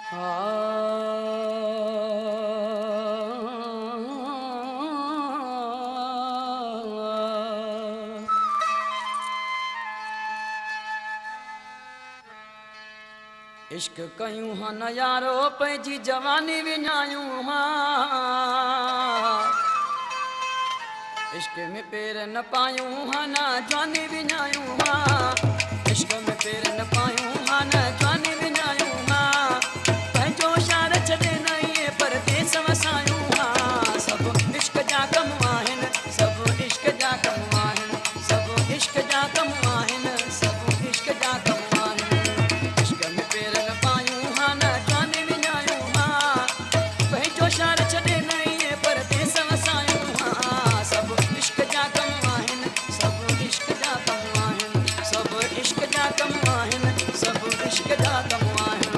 इश्क कयूं हाँ न यारो पंहिंजी जवानी विञायूं हाँ, इश्क में पेर न पायूं हाँ न जवानी विञायूं हाँ, इश्क में पेर न पायूं हाँ न जवानी विञायूं हाँ, पंहिंजो शार छॾे न इहे परदेस वसायूं हाँ, सभु इश्क जा कम आहिनि, सभु इश्क जा कम आहिनि, सभु इश्क जा कम आहिनि, सभु इश्क जा कम आहिनि। इश्क में पेर न पायूं हाँ न जवानी विञायूं हाँ, पंहिंजो शार छॾे न इहे परदेस वसायूं हाँ, सभु इश्क जा कम आहिनि, सभु इश्क जा कम आहिनि, सभु इश्क जा कम आहिनि, सभु इश्क जा कम आहिनि।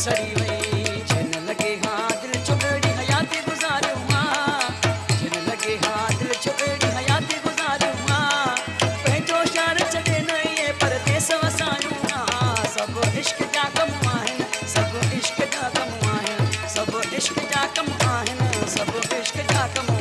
सड़ी वई जिन लगे हाँ दिल चुगड़ी हयाती गुज़ारियूं हाँ, जिन लगे हाँ दिल चुगड़ी हयाती गुज़ारियूं हाँ, पंहिंजो शार छॾे न इहे परदेस वसायूं हाँ, सभु इश्क जा कम आहिनि, सभु इश्क जा कम आहिनि, सभु इश्क जा कम आहिनि, सभु इश्क जा कम